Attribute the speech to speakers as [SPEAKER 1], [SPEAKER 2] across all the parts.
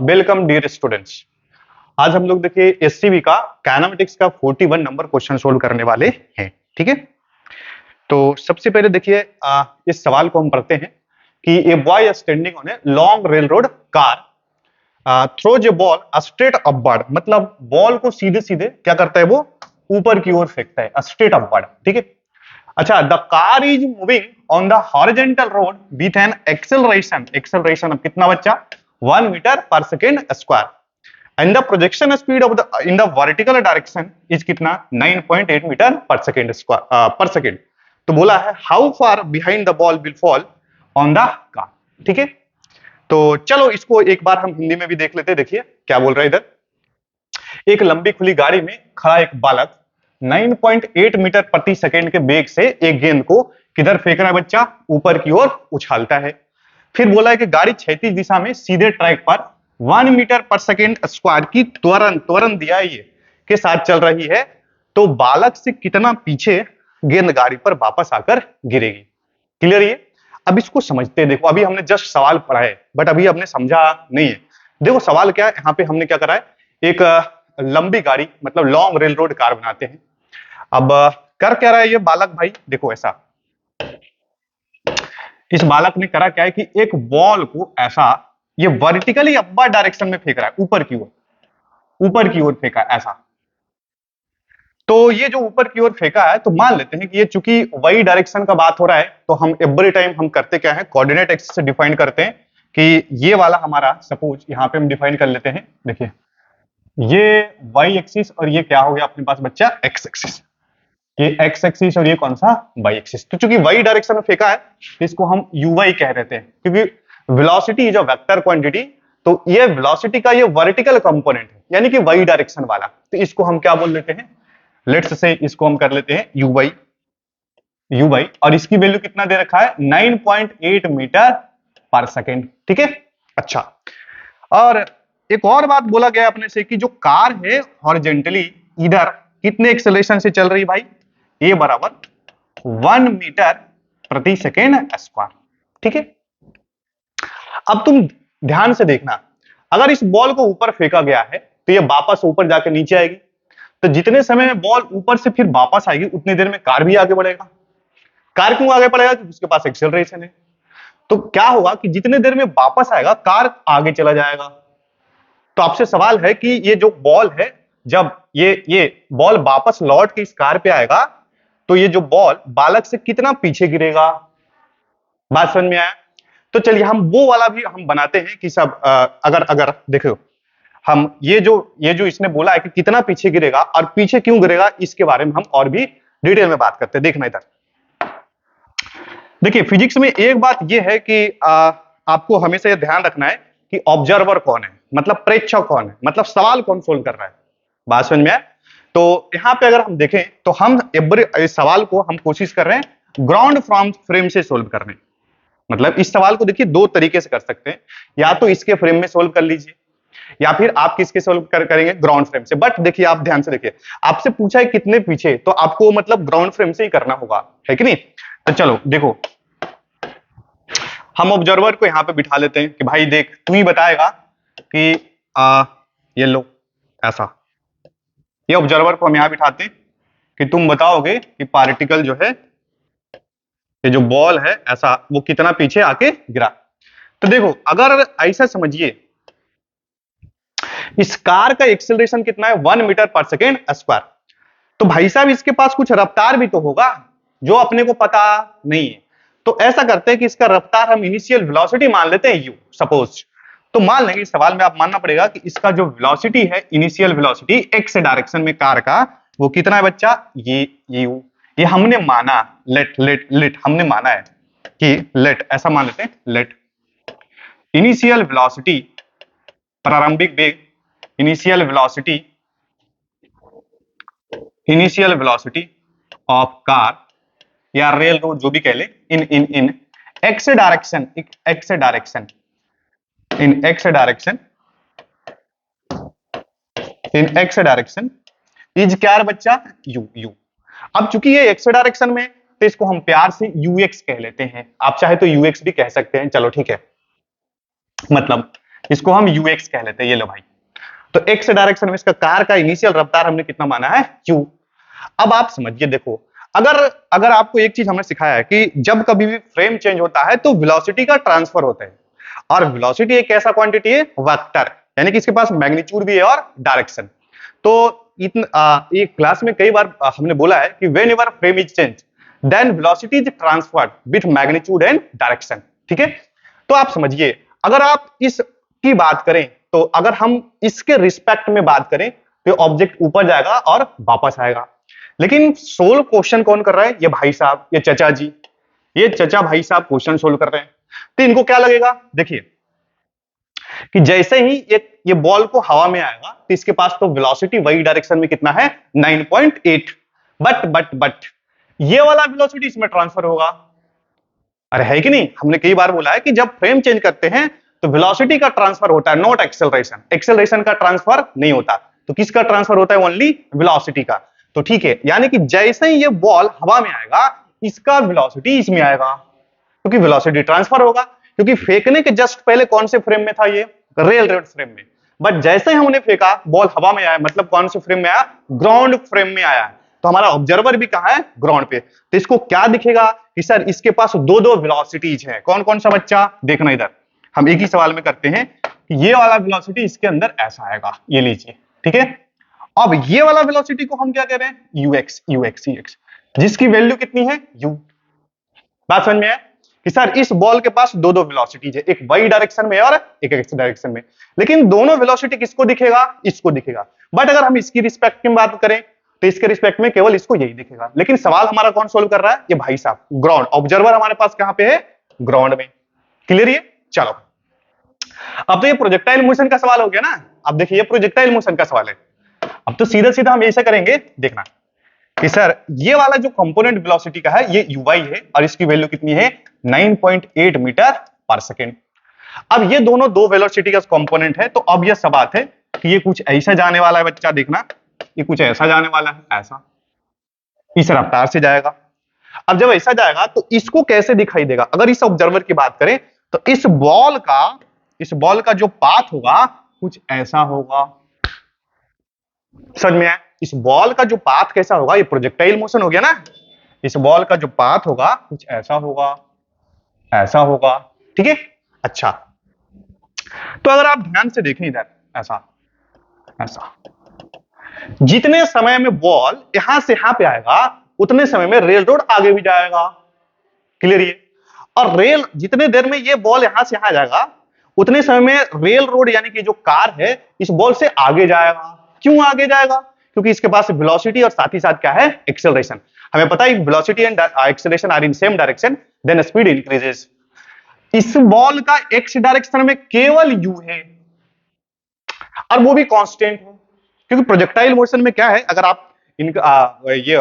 [SPEAKER 1] Welcome dear students. आज हम लोग देखिए एससीबी का काइनेमेटिक्स का 41 नंबर क्वेश्चन सोल्व करने वाले हैं। ठीक है, तो सबसे पहले देखिए इस सवाल को हम पढ़ते हैं कि a boy standing on a long rail road car throws A ball straight upward, मतलब बॉल को सीधे सीधे क्या करता है, वो ऊपर की ओर फेंकता है, स्ट्रेट अपवर्ड। ठीक है, अच्छा, the car is moving on the horizontal road with an acceleration, acceleration अब कितना बच्चा, 1 मीटर पर second square, and the projection speed of the in the vertical direction is कितना, 9.8 मीटर पर सेकेंड स्क्वायर पर सेकेंड। तो बोला है how far behind the ball will fall on the car. ठीक है, तो चलो इसको एक बार हम हिंदी में भी देख लेते हैं। देखिए क्या बोल रहा है इधर, एक लंबी खुली गाड़ी में खड़ा एक बालक 9.8 मीटर प्रति सेकेंड के वेग से एक गेंद को किधर फेंक रहा है बच्चा, ऊपर की ओर उछालता है। फिर बोला है कि गाड़ी क्षैतिज दिशा में सीधे ट्रैक पर 1 मीटर पर सेकेंड स्क्वायर की त्वरण त्वरण दिया है ये के साथ चल रही है, तो बालक से कितना पीछे गेंद गाड़ी पर वापस आकर गिरेगी। क्लियर ये? अब इसको समझते हैं। देखो अभी हमने जस्ट सवाल पढ़ा है बट अभी हमने समझा नहीं है। देखो सवाल क्या है, यहाँ पे हमने क्या करा है, एक लंबी गाड़ी मतलब लॉन्ग रेल रोड कार बनाते हैं। अब कर क्या रहा है ये बालक भाई, देखो ऐसा, इस बालक ने करा क्या है कि एक बॉल को ऐसा ये वर्टिकली अपवर्ड डायरेक्शन में फेंक रहा है, ऊपर की ओर, ऊपर की ओर फेंका ऐसा। तो ये जो ऊपर की ओर फेंका है, तो मान लेते हैं कि ये चूंकि वही डायरेक्शन का बात हो रहा है, तो हम एवरी टाइम हम करते क्या है, कोऑर्डिनेट एक्सिस से डिफाइन करते हैं कि ये वाला हमारा, सपोज यहाँ पे हम डिफाइन कर लेते हैं। देखिए ये वाई एक्सिस और ये क्या हो गया अपने पास बच्चा, एक्स एक्सिस। ये एक्स एक्सिस और ये कौन सा, वाई एक्सिस। तो चूंकि वाई डायरेक्शन में फेंका है तो इसको हम यू वाई कह रहे थे, क्योंकि velocity is a vector quantity, तो ये वेलोसिटी का ये वर्टिकल कंपोनेंट है, यानी कि वाई डायरेक्शन वाला। तो इसको हम क्या बोल लेते हैं, लेट्स से इसको हम कर लेते हैं यू वाई, यू वाई, और इसकी वैल्यू कितना दे रखा है, 9.8 मीटर पर सेकेंड। ठीक है, अच्छा, और एक और बात बोला गया अपने से कि जो कार है हॉरिजेंटली इधर कितने एक्सेलरेशन से चल रही भाई, ए बराबर 1 मीटर प्रति सेकेंड स्क्वायर। ठीक है, अब तुम ध्यान से देखना, अगर इस बॉल को ऊपर फेंका गया है तो ये वापस ऊपर जाके नीचे आएगी, तो जितने समय में बॉल ऊपर से फिर वापस आएगी उतनी देर में कार भी आगे बढ़ेगा। कार क्यों आगे बढ़ेगा, क्योंकि उसके पास एक्सेलरेशन है। तो क्या होगा कि जितने देर में वापस आएगा कार आगे चला जाएगा। तो आपसे सवाल है कि ये जो बॉल है, जब ये बॉल वापस लौट के इस कार पे आएगा तो ये जो बॉल बालक से कितना पीछे गिरेगा। बात समझ में आया? तो चलिए हम वो वाला भी हम बनाते हैं कि सब अगर अगर देखो, हम ये जो इसने बोला है कि कितना पीछे गिरेगा और पीछे क्यों गिरेगा, इसके बारे में हम और भी डिटेल में बात करते हैं। देखना इधर, देखिए फिजिक्स में एक बात यह है कि आपको हमेशा यह ध्यान रखना है कि ऑब्जर्वर कौन है, मतलब प्रेक्षक कौन है, मतलब सवाल कौन सोल्व कर रहा है। बात समझ में आए? तो यहाँ पे अगर हम देखें तो हम इस सवाल को हम कोशिश कर रहे हैं ग्राउंड फ्रॉम फ्रेम से सोल्व करने। मतलब इस सवाल को देखिए दो तरीके से कर सकते हैं, या तो इसके फ्रेम में सोल्व कर लीजिए या फिर आप किसके सोल्व करेंगे, ग्राउंड फ्रेम से। बट देखिए आप ध्यान से देखिए, आपसे पूछा है कितने पीछे, तो आपको मतलब ग्राउंड फ्रेम से ही करना होगा, है कि नहीं। तो चलो देखो, हम ऑब्जर्वर को यहां पे बिठा लेते हैं कि भाई देख तू ही बताएगा कि ये लो ऐसा, ये ऑब्जर्वर को हम यहां बिठाते हैं कि तुम बताओगे कि पार्टिकल जो है, ये जो बॉल है ऐसा, वो कितना पीछे आके गिरा। तो देखो अगर ऐसा समझिए, इस कार का एक्सेलरेशन कितना है, 1 मीटर पर सेकेंड स्क्वायर। तो भाई साहब इसके पास कुछ रफ्तार भी तो होगा जो अपने को पता नहीं है। तो ऐसा करते हैं कि इसका रफ्तार हम इनिशियल वेलोसिटी मान लेते हैं यू, सपोज। तो मान लेंगे इस सवाल में आप मानना पड़ेगा कि इसका जो वेलोसिटी है, इनिशियल वेलोसिटी एक्स डायरेक्शन में कार का, वो कितना है बच्चा, ये यू। ये हमने माना, लेट लेट लेट हमने माना है कि लेट, ऐसा मान लेते हैं, लेट इनिशियल वेलोसिटी, प्रारंभिक वेग, initial velocity, initial velocity of car या रेल रोड जो भी कह ले, in in in x direction, X direction, in x direction, in x direction is क्या है बच्चा, यू यू। अब चूंकि ये एक्स डायरेक्शन में, तो इसको हम प्यार से यूएक्स कह लेते हैं, आप चाहे तो यूएक्स भी कह सकते हैं, चलो ठीक है, मतलब इसको हम यूएक्स कह लेते हैं। ये लो भाई, तो एक्स डायरेक्शन में इसका कार का इनिशियल रफ्तार हमने कितना माना है, यू। अब आप समझिए, देखो, अगर अगर आपको एक चीज हमने सिखाया है कि जब कभी भी फ्रेम चेंज होता है तो वेलोसिटी का ट्रांसफर होता है, और वेलोसिटी एक ऐसा क्वांटिटी है वेक्टर, यानी कि इसके पास मैग्नीट्यूड भी है और डायरेक्शन। तो ये क्लास में कई बार हमने बोला है कि whenever frame is change then velocity is transferred with magnitude and direction, ठीक है। तो आप समझिए, अगर आप इस की बात करें, तो अगर हम इसके रिस्पेक्ट में बात करें तो ऑब्जेक्ट ऊपर जाएगा और वापस आएगा। लेकिन सोल्व क्वेश्चन कौन कर रहा है, ये भाई साहब, ये चचा जी, ये चचा भाई साहब क्वेश्चन सोल्व कर रहे हैं। तो इनको क्या लगेगा, देखिए कि जैसे ही ये बॉल को हवा में आएगा तो इसके पास तो वेलोसिटी वही डायरेक्शन में कितना है, 9.8, बट ये वाला वेलोसिटी इसमें ट्रांसफर होगा। अरे है कि नहीं, हमने कई बार बोला है कि जब फ्रेम चेंज करते हैं तो वेलोसिटी का ट्रांसफर होता है, नॉट एक्सेलरेशन, एक्सेलरेशन का ट्रांसफर नहीं होता। तो किसका ट्रांसफर होता है, ओनली वेलोसिटी का। तो ठीक है, यानी कि जैसे ही ये बॉल हवा में आएगा इसका वेलोसिटी इसमें आएगा, क्योंकि वेलोसिटी ट्रांसफर होगा, क्योंकि फेंकने के जस्ट पहले कौन से फ्रेम में था, ये रेल रोड फ्रेम में। बट जैसे ही हमने फेंका बॉल हवा में आया, मतलब कौन से फ्रेम में आया, ग्राउंड फ्रेम में आया, तो हमारा ऑब्जर्वर भी कहां है, ग्राउंड पे। तो इसको क्या दिखेगा कि सर इसके पास दो दो वेलोसिटीज है, कौन कौन सा बच्चा, देखना इधर, हम एक ही सवाल में करते हैं कि ये वाला वेलोसिटी इसके अंदर ऐसा आएगा, ये लीजिए, ठीक है। अब ये वाला वेलोसिटी को हम क्या कह रहे हैं, यूएक्स, यूएक्स, जिसकी वैल्यू कितनी है, यू। बात समझ में है कि सर इस बॉल के पास दो दो वेलोसिटीज है, एक वाई डायरेक्शन में और एक एक्स डायरेक्शन में, लेकिन दोनों वेलोसिटी किसको दिखेगा, इसको दिखेगा। बट अगर हम इसकी रिस्पेक्ट में बात करें तो इसके रिस्पेक्ट में केवल इसको यही दिखेगा। लेकिन सवाल हमारा कौन सोल्व कर रहा है, ये भाई साहब, ग्राउंड, ऑब्जर्वर हमारे पास कहां पे है, ग्राउंड में। क्लियर ये, चलो अब तो ये प्रोजेक्टाइल मोशन का सवाल हो गया ना। अब देखिए ये प्रोजेक्टाइल मोशन का सवाल है। अब तो सीधा सीधा हम ऐसा करेंगे, देखना कि सर ये वाला जो कंपोनेंट वेलोसिटी का है ये ui है और इसकी वैल्यू कितनी है, 9.8 मीटर पर सेकेंड। अब ये दोनों दो वेलोसिटी का कंपोनेंट है, तो अब यह सब बात है कि ये कुछ ऐसा जाने वाला है बच्चा, देखना ये कुछ ऐसा जाने वाला है, ऐसा इस रफ्तार से जाएगा। अब जब ऐसा जाएगा तो इसको कैसे दिखाई देगा, अगर इस ऑब्जर्वर की बात करें तो इस बॉल का जो पाथ होगा कुछ ऐसा होगा। समझ में आया, इस बॉल का जो पाथ कैसा होगा, ये प्रोजेक्टाइल मोशन हो गया ना, इस बॉल का जो पाथ होगा कुछ ऐसा होगा, ऐसा होगा, ठीक है। अच्छा, तो अगर आप ध्यान से देखें इधर, ऐसा ऐसा, जितने समय में बॉल यहां से यहां पे आएगा उतने समय में रेल रोड आगे भी जाएगा। क्लियर ये, और रेल जितने देर में ये बॉल यहां से यहां जाएगा उतने समय में रेल रोड यानी कि जो कार है इस बॉल से आगे जाएगा। क्यों आगे जाएगा, क्योंकि इसके पास वेलोसिटी और साथ ही साथ क्या है, एक्सेलरेशन। हमें पता है velocity and acceleration are in same direction then speed increases. इस बॉल का एक्स डायरेक्शन में केवल यू है और वो भी कांस्टेंट है, क्योंकि प्रोजेक्टाइल मोशन में क्या है, अगर आप ये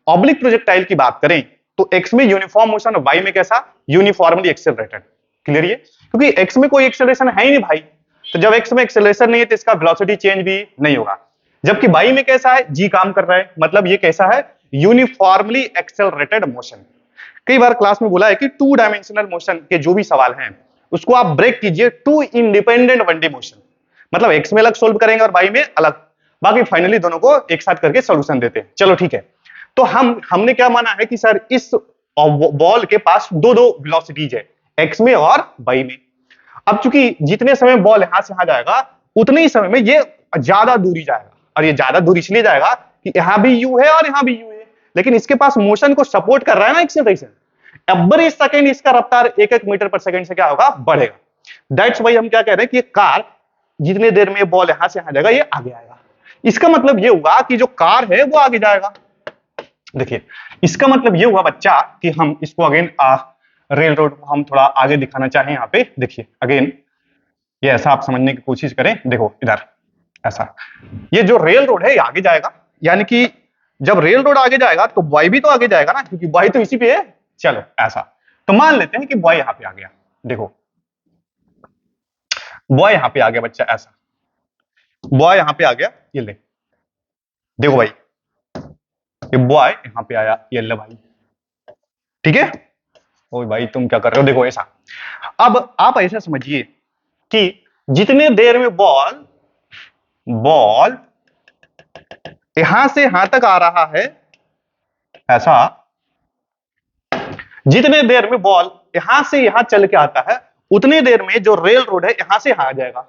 [SPEAKER 1] ऑब्लिक प्रोजेक्टाइल की बात करें तो एक्स में यूनिफॉर्म मोशन और वाई में कैसा, यूनिफॉर्मली एक्सेलरेटेड। क्लियर ये, क्योंकि एक्स में कोई एक्सेलरेशन है ही नहीं भाई, तो जब एक्स में एक्सेलरेशन नहीं है तो इसका वेलोसिटी चेंज भी नहीं होगा। जबकि वाई में कैसा है, जी काम कर रहा है, मतलब ये कैसा है, यूनिफॉर्मली एक्सेलरेटेड मोशन। कई बार क्लास में बोला है कि टू डायमेंशनल मोशन के जो भी सवाल हैं उसको आप ब्रेक कीजिए two independent one D motion, मतलब एक्स में अलग सोल्व करेंगे और वाई में अलग, बाकी फाइनली दोनों को एक साथ करके सॉल्यूशन देते हैं। चलो ठीक है, तो हमने क्या माना है कि सर इस बॉल के पास दो दो वेलोसिटीज है, एक्स में और वाई में। अब चूंकि जितने समय बॉल यहां से यहां जाएगा उतने ही समय में ये ज्यादा दूरी जाएगा, और ये ज्यादा दूरी इसलिए जाएगा कि यहां भी यू है और यहां भी यू है, लेकिन इसके पास मोशन को सपोर्ट कर रहा है ना एक्सेलरेशन। एवरी सेकंड इसका रफ्तार 1-1 मीटर पर सेकंड से क्या होगा, बढ़ेगा। दैट्स वाई हम क्या कह रहे हैं कि कार जितने देर में बॉल यहां से यहां जाएगा ये आगे आएगा। इसका मतलब ये हुआ कि जो कार है वो आगे जाएगा। देखिए इसका मतलब ये हुआ बच्चा कि हम इसको अगेन रेल रोड को हम थोड़ा आगे दिखाना चाहें, यहाँ पे देखिए अगेन ये ऐसा आप समझने की कोशिश करें, देखो इधर ऐसा, ये जो रेल रोड है ये आगे जाएगा, यानी कि जब रेल रोड आगे जाएगा तो बॉय भी तो आगे जाएगा ना, क्योंकि बॉय तो इसी पे है। चलो ऐसा, तो मान लेते हैं कि बॉय यहां पे आ गया, देखो बॉय यहां पे आ गया बच्चा, ऐसा बॉय यहां पे आ गया, ये ले देखो भाई ये बॉय यहां पे आया, ये ले भाई, ठीक है। ओए भाई तुम क्या कर रहे हो, देखो ऐसा। अब आप ऐसा समझिए कि जितने देर में बॉल बॉल यहां से यहां तक आ रहा है, ऐसा, जितने देर में बॉल यहां से यहां चल के आता है, उतनी देर में जो रेल रोड है यहां से यहां आ जाएगा।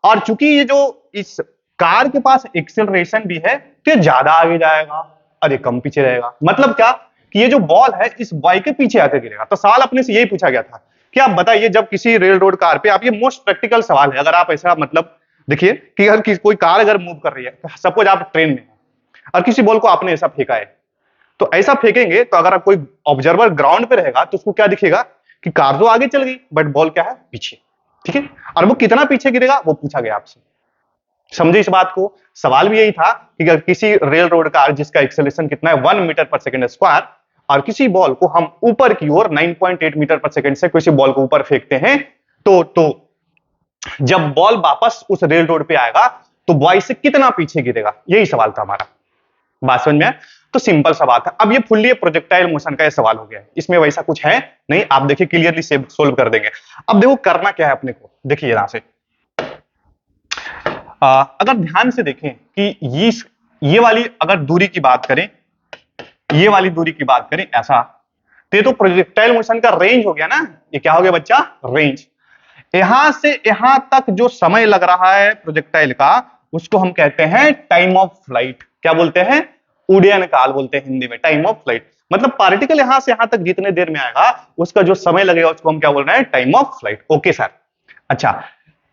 [SPEAKER 1] और चूंकि ये जो इस कार के पास एक्सेलरेशन भी है, तो ये ज्यादा आगे जाएगा और ये कम पीछे रहेगा। मतलब क्या कि ये जो बॉल है इस बॉय के पीछे आकर गिरेगा। तो सवाल अपने से यही पूछा गया था कि आप बताइए, जब किसी रेल रोड कार पे, आप, ये मोस्ट प्रैक्टिकल सवाल है, अगर आप ऐसा मतलब देखिए कि अगर कोई कार अगर मूव कर रही है, सपोज आप ट्रेन में हैं और किसी बॉल को आपने ऐसा फेंका है, तो ऐसा फेंकेंगे तो अगर आप कोई ऑब्जर्वर ग्राउंड पे रहेगा तो उसको क्या दिखेगा कि कार तो आगे चल गई बट बॉल क्या है, पीछे, ठीक है। और वो कितना पीछे गिरेगा वो पूछा गया आपसे। समझे इस बात को। सवाल भी यही था कि अगर किसी रेल रोड कार जिसका एक्सेलरेशन कितना है 1 मीटर पर सेकंड स्क्वायर, और किसी बॉल को हम ऊपर की ओर 9.8 मीटर पर सेकंड से किसी बॉल को ऊपर फेंकते हैं, तो जब बॉल वापस उस रेल रोड पे आएगा तो बॉय से कितना पीछे गिरेगा, यही सवाल था हमारा। बात समझ में आया? तो सिंपल सा बात है। अब ये फुल्ली प्रोजेक्टाइल मोशन का ये सवाल हो गया है, इसमें वैसा कुछ है नहीं, आप देखिए क्लियरली सोल्व कर देंगे। अब देखो करना क्या है अपने को, देखिए यहां से अगर ध्यान से देखें कि ये वाली अगर दूरी की बात करें, ये वाली दूरी की बात करें ऐसा, तो ये तो प्रोजेक्टाइल मोशन का रेंज हो गया ना। ये क्या हो गया बच्चा, रेंज। यहां से यहां तक जो समय लग रहा है प्रोजेक्टाइल का, उसको हम कहते हैं टाइम ऑफ फ्लाइट। क्या बोलते हैं, उड्डयन काल बोलते हैं हिंदी में, टाइम ऑफ फ्लाइट। मतलब पार्टिकल यहां से यहां तक जितने देर में आएगा उसका जो समय लगेगा उसको हम क्या बोल रहे हैं, time of flight. Okay sir. अच्छा,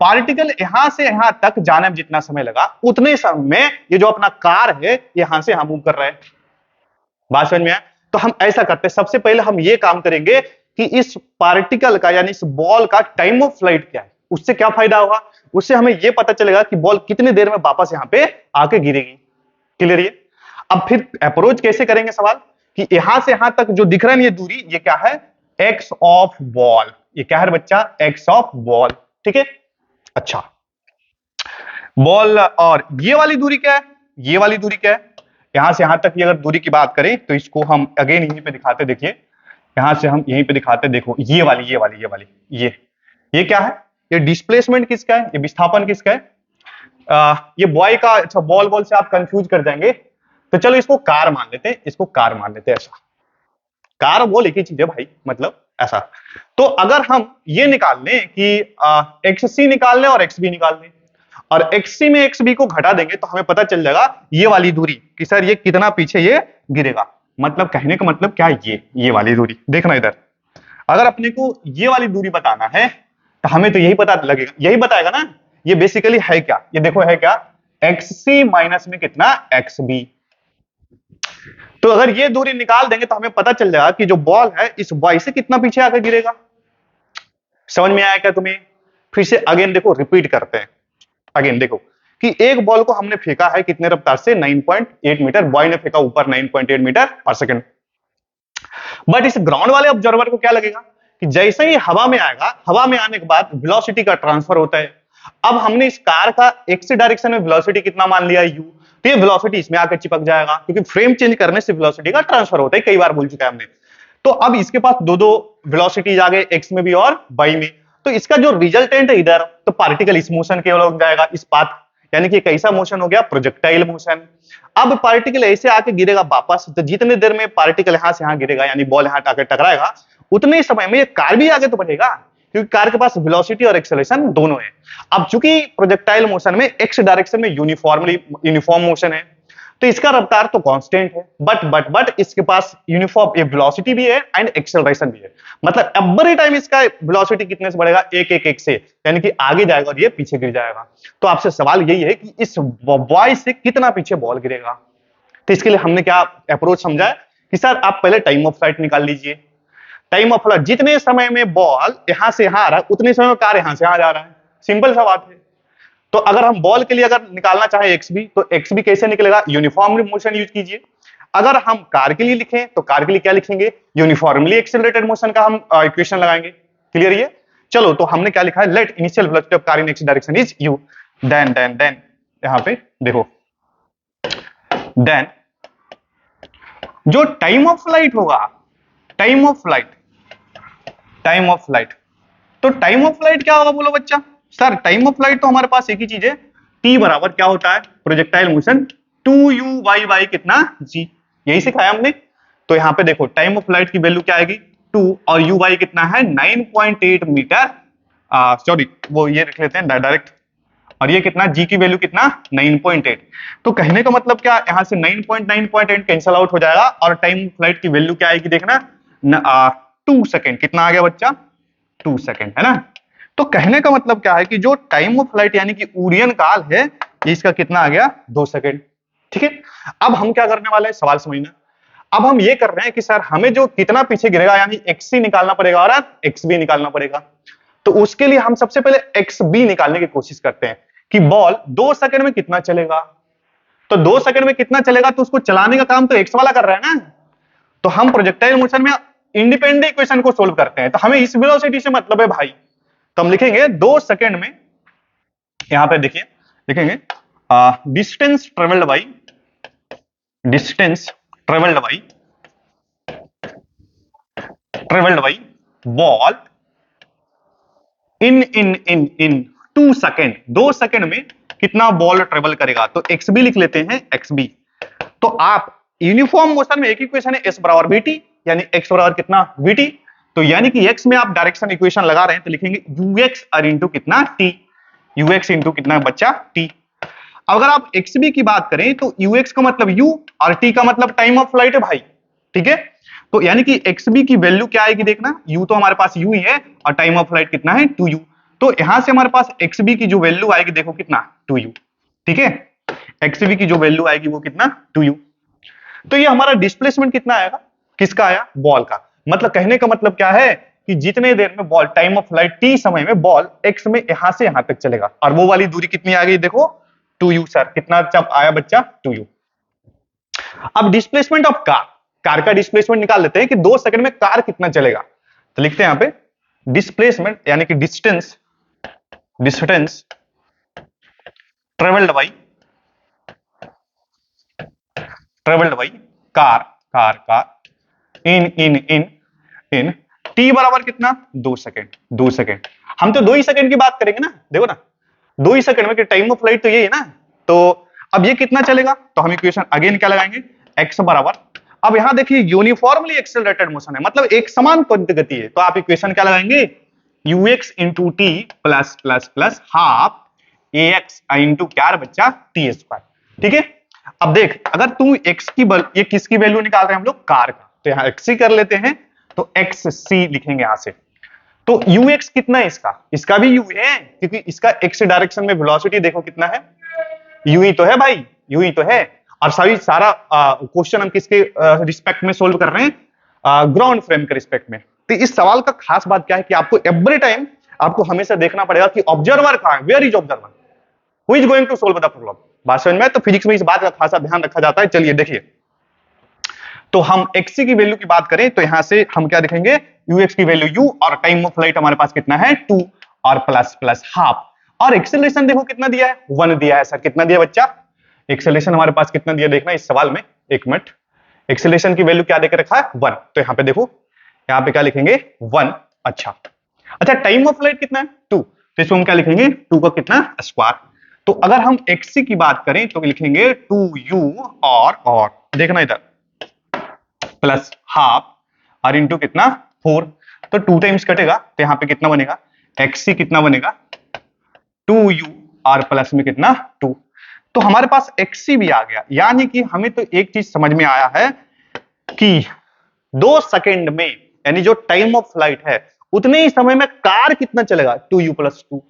[SPEAKER 1] पार्टिकल यहां से यहां तक जाने में जितना समय लगा, उतने समय में ये जो अपना कार है यहां से यहां मूव कर रहा है। बात समझ में आया? तो हम ऐसा करते हैं, सबसे पहले हम ये काम करेंगे कि इस पार्टिकल का यानी इस बॉल का टाइम ऑफ फ्लाइट क्या है। उससे क्या फायदा होगा, उससे हमें यह पता चलेगा कि बॉल कितनी देर में वापस यहां पे आके गिरेगी। क्लियर ये? अब फिर अप्रोच कैसे करेंगे सवाल, कि यहां से यहां तक जो दिख रहा है ये दूरी, ये क्या है, एक्स ऑफ बॉल। ये क्या है बच्चा, एक्स ऑफ बॉल, ठीक है। अच्छा, बॉल, और ये वाली दूरी क्या है, ये वाली दूरी क्या है, यहां से यहां तक की अगर दूरी की बात करें तो इसको हम अगेन यहीं पे दिखाते, देखिए यहां से हम यहीं पे दिखाते, देखो ये क्या है, ये डिस्प्लेसमेंट किसका है, ये विस्थापन किसका है, ये बॉय का। अच्छा, बॉल बॉल से आप कंफ्यूज कर जाएंगे, तो चलो इसको कार मान लेते हैं, इसको कार मान लेते हैं। ऐसा, कार और बॉल एक ही चीज है भाई, मतलब ऐसा। तो अगर हम ये निकाल लें कि एक्स सी निकाल लें और एक्स बी निकाल लें, और एक्स सी में एक्स बी को घटा देंगे तो हमें पता चल जाएगा ये वाली दूरी कि सर ये कितना पीछे ये गिरेगा। मतलब कहने का मतलब क्या, ये वाली दूरी देखना इधर। अगर अपने को ये वाली दूरी बताना है तो हमें तो यही पता लगेगा, यही बताएगा ना ये बेसिकली है क्या, ये देखो है क्या, एक्स सी माइनस में कितना, एक्स बी। तो अगर ये दूरी निकाल देंगे तो हमें पता चल जाएगा कि जो बॉल है इस बॉय से कितना पीछे आकर गिरेगा। समझ में आया क्या तुम्हें? फिर से अगेन देखो, रिपीट करते हैं। अगेन देखो कि एक बॉल को हमने फेंका है कितने रफ्तार से, 9.8 मीटर, बॉय ने फेंका ऊपर 9.8 मीटर पर सेकंड। बट इस ग्राउंड वाले ऑब्जर्वर को क्या लगेगा कि जैसे ही हवा में आएगा, हवा में आने के बाद वेलोसिटी का ट्रांसफर होता है। अब हमने इस कार का एक्स डायरेक्शन में वेलोसिटी कितना मान लिया, यू, तो ये वेलोसिटी इसमें आकर चिपक जाएगा, क्योंकि फ्रेम चेंज करने से वेलोसिटी का ट्रांसफर होता है, कई बार बोल चुका है हमने। तो अब इसके पास दो दो वेलोसिटीज आ गए, एक्स में भी और वाई में। तो इसका जो रिजल्टेंट है इधर, तो पार्टिकल इस मोशन के हो जाएगा, इस पाथ, यानी कि कैसा मोशन हो गया, प्रोजेक्टाइल मोशन। अब पार्टिकल ऐसे आके गिरेगा वापस, तो जितने देर में पार्टिकल यहां से यहां गिरेगा यानी बॉल यहां आकर टकराएगा, उतने समय में ये कार भी आगे तो बढ़ेगा, क्योंकि कार के पास वेलोसिटी और एक्सेलरेशन दोनों है। अब चूंकि प्रोजेक्टाइल मोशन में एक्स डायरेक्शन में यूनिफॉर्म मोशन है, तो इसका रफ्तार तो कांस्टेंट है, बट इसके पास यूनिफॉर्म वेलोसिटी भी है एंड एक्सेलरेशन भी है। मतलब एवरी टाइम इसका वेलोसिटी कितने से बढ़ेगा, एक से, यानी कि आगे जाएगा और ये पीछे गिर जाएगा। तो आपसे सवाल यही है कि इस बॉय से कितना पीछे बॉल गिरेगा। तो इसके लिए हमने क्या अप्रोच समझा है कि सर आप पहले टाइम ऑफ फ्लाइट निकाल लीजिए। टाइम ऑफ फ्लाइट, जितने समय में बॉल यहां से यहां आ रहा है उतने समय में कार यहां से यहां जा रहा है, सिंपल सा बात है। तो अगर हम बॉल के लिए अगर निकालना चाहे एक्स बी, तो एक्स बी कैसे निकलेगा, यूनिफॉर्मली मोशन यूज कीजिए। अगर हम कार के लिए लिखें तो कार के लिए क्या लिखेंगे, यूनिफॉर्मली एक्सेलरेटेड मोशन का हम इक्वेशन लगाएंगे। क्लियर ये? चलो, तो हमने क्या लिखा है, let initial velocity of car in x direction is u, then यहां पे देखो, देन जो टाइम ऑफ फ्लाइट होगा, time of flight, time of flight, तो टाइम ऑफ फ्लाइट क्या होगा बोलो बच्चा? सर टाइम ऑफ फ्लाइट तो हमारे पास एक ही चीज है, टी बराबर क्या होता है, प्रोजेक्टाइल मोशन 2u बाई कितना जी, यही सिखाया हमने। तो यहां पे देखो टाइम ऑफ फ्लाइट की वैल्यू क्या आएगी 2, और u बाई कितना है 9.8 मीटर, सॉरी वो ये लिख लेते हैं डायरेक्ट, और ये कितना जी की वैल्यू कितना 9.8। तो कहने का मतलब क्या, यहां से 9.9.8 कैंसल आउट हो जाएगा, और टाइम फ्लाइट की वैल्यू क्या आएगी देखना 2 सेकेंड, कितना आ गया बच्चा 2 सेकेंड, है ना। तो कहने का मतलब क्या है कि जो टाइम ऑफ फ्लाइट यानी कि उड़ियन काल है, ये इसका कितना आ गया 2 सेकेंड। ठीक है, अब हम क्या करने वाले हैं, सवाल समझना। अब हम ये कर रहे हैं कि सर हमें जो कितना पीछे गिरेगा यानी एक्स सी निकालना पड़ेगा और एक्स बी निकालना पड़ेगा। तो उसके लिए हम सबसे पहले एक्स बी निकालने की कोशिश करते हैं कि बॉल 2 सेकंड में कितना चलेगा। तो 2 सेकंड में कितना चलेगा, तो उसको चलाने का काम तो एक्स वाला कर रहा है ना। तो हम प्रोजेक्टाइल मोशन में इंडिपेंडेंट इक्वेशन को सोल्व करते हैं, तो हमें इस वेलोसिटी से मतलब है भाई। तो हम लिखेंगे 2 सेकंड में, यहां पे देखिए लिखेंगे distance travelled by, distance travelled by, travelled by ball in 2 second, 2 second में कितना बॉल ट्रेवल करेगा, तो एक्स बी लिख लेते हैं एक्स बी। तो आप यूनिफॉर्म मोशन में एक इक्वेशन है एस बराबर बीटी, यानी एक्स बराबर कितना बीटी। तो यानी कि एक्स में आप डायरेक्शन इक्वेशन लगा रहे हैं, तो लिखेंगे यूएक्स और इंटू कितना टी, यूएक्स इंटू कितना बच्चा टी। अगर आप एक्स बी की बात करें तो यूएक्स का मतलब यू और टी का मतलब टाइम ऑफ फ्लाइट है भाई। ठीक है, तो यानी कि एक्स बी की वैल्यू क्या आएगी देखना, यू तो हमारे पास यू ही है और टाइम ऑफ फ्लाइट कितना है 2u। तो यहां से हमारे पास एक्स बी की जो वैल्यू आएगी देखो कितना 2u। ठीक है, एक्स बी की जो वैल्यू आएगी वो कितना 2u। तो ये हमारा डिस्प्लेसमेंट कितना आएगा, किसका आया बॉल का। मतलब कहने का मतलब क्या है कि जितने देर में ball time of flight T समय में बॉल एक्स में यहां से यहां तक चलेगा, और वो वाली दूरी कितनी आ गई देखो 2u। सर कितना जब आया बच्चा 2u। अब डिस्प्लेसमेंट ऑफ कार, कार का डिस्प्लेसमेंट निकाल लेते हैं कि 2 सेकंड में कार कितना चलेगा। तो लिखते हैं यहां पे डिस्प्लेसमेंट यानी कि distance, distance travelled by, travelled by car, car car in T बराबर कितना 2 सेकंड, 2 सेकंड। हम तो 2 ही सेकंड की बात करेंगे ना, देखो ना 2 ही सेकंड में, कि टाइम ऑफ फ्लाइट तो यही है ना। तो अब ये कितना चलेगा, तो हम इक्वेशन अगेन क्या लगाएंगे x बराबर, अब यहां देखिए यूनिफॉर्मली एक्सेलरेटेड मोशन है, मतलब एक समान गति है, तो आप इक्वेशन क्या लगाएंगे ux into T plus plus plus half ax into क्या बच्चा टी स्क्वायर। ठीक है, अब देख अगर तू x की ये किसकी वैल्यू निकाल रहे हैं हम लोग कार का, तो यहां xc कर लेते हैं, तो xc लिखेंगे यहां से। तो ux कितना है इसका, इसका भी u है, क्योंकि इसका x डायरेक्शन में वेलोसिटी देखो कितना है, u ही तो है भाई, u ही तो है। और सभी सारा क्वेश्चन हम किसके रिस्पेक्ट में सोल्व कर रहे हैं, ग्राउंड फ्रेम के रिस्पेक्ट में। तो इस सवाल का खास बात क्या है कि आपको एवरी टाइम आपको हमेशा देखना पड़ेगा कि ऑब्जर्वर कहां है, where is observer, who is going to solve the problem. बात समझ में, तो फिजिक्स में इस बात का खासा ध्यान रखा जाता है। चलिए देखिए, तो हम एक्स की वैल्यू की बात करें तो यहां से हम क्या देखेंगे यूएक्स की वैल्यू यू, और टाइम ऑफ फ्लाइट हमारे पास कितना है 2 और प्लस प्लस हाफ, और एक्सेलरेशन देखो कितना दिया है 1 दिया है। सर कितना दिया बच्चा, एक्सेलरेशन हमारे पास कितना दिया देखना इस सवाल में, एक मिनट, एक्सेलरेशन की वैल्यू क्या देकर रखा है 1, तो यहां पे देखो यहां पे क्या लिखेंगे 1। अच्छा अच्छा, टाइम ऑफ फ्लाइट कितना है 2, तो इसको हम क्या लिखेंगे 2 का कितना स्क्वायर। तो अगर हम एक्स की बात करें तो लिखेंगे 2u, और देखना इधर प्लस हाफ और इंटू कितना 4, तो 2 टाइम्स कटेगा, तो यहां पे कितना बनेगा एक्सी कितना बनेगा 2u और प्लस में कितना 2। तो हमारे पास एक्सी भी आ गया, यानी कि हमें तो एक चीज समझ में आया है कि 2 सेकंड में यानी जो टाइम ऑफ फ्लाइट है उतने ही समय में कार कितना चलेगा 2u प्लस 2,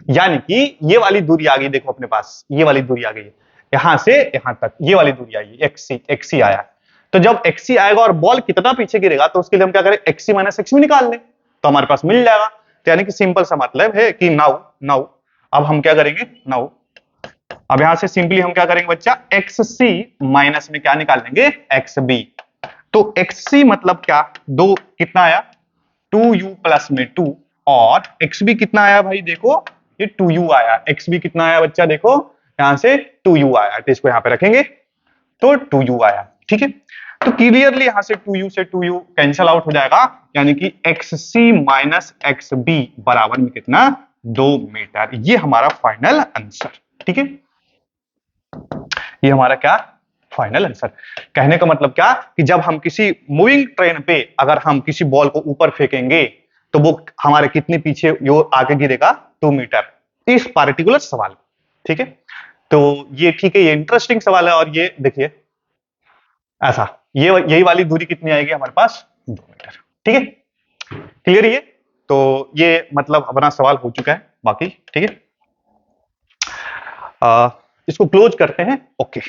[SPEAKER 1] यानी कि ये वाली दूरी आ गई देखो अपने पास, ये वाली दूरी आ गई है यहां से यहां तक, ये वाली दूरी आई एक्सी, एक्सी आया। तो जब एक्सी आएगा और बॉल कितना पीछे गिरेगा तो उसके लिए हम क्या करें एक्सी माइनस एक्स भी निकाल लें, तो हमारे पास मिल जाएगा। तो यानी कि सिंपल सा मतलब है कि नाउ नाउ अब हम क्या करेंगे नाउ, अब यहां से सिंपली हम क्या करेंगे बच्चा एक्स सी माइनस में क्या निकाल लेंगे एक्स बी। तो एक्स सी मतलब क्या, दो कितना आया 2u प्लस में 2, और एक्स बी कितना आया भाई देखो ये 2u आया, एक्स बी कितना आया बच्चा देखो यहां से 2u आया, तो इसको यहां पे रखेंगे तो 2u आया। ठीक है, तो क्लियरली यहां से 2u से 2u कैंसल आउट हो जाएगा, यानी कि xc माइनस xb बराबर में कितना, 2 मीटर। ये हमारा फाइनल आंसर। ठीक है, ये हमारा क्या, फाइनल आंसर। कहने का मतलब क्या कि जब हम किसी मूविंग ट्रेन पे अगर हम किसी बॉल को ऊपर फेंकेंगे तो वो हमारे कितने पीछे वो आगे गिरेगा, 2 मीटर, इस पार्टिकुलर सवाल। ठीक है, तो ये ठीक है, ये इंटरेस्टिंग सवाल है। और ये देखिए ऐसा, ये यही वाली दूरी कितनी आएगी हमारे पास, 2 मीटर। ठीक है, क्लियर ये। तो ये मतलब अपना सवाल हो चुका है बाकी। ठीक है, इसको क्लोज करते हैं। ओके।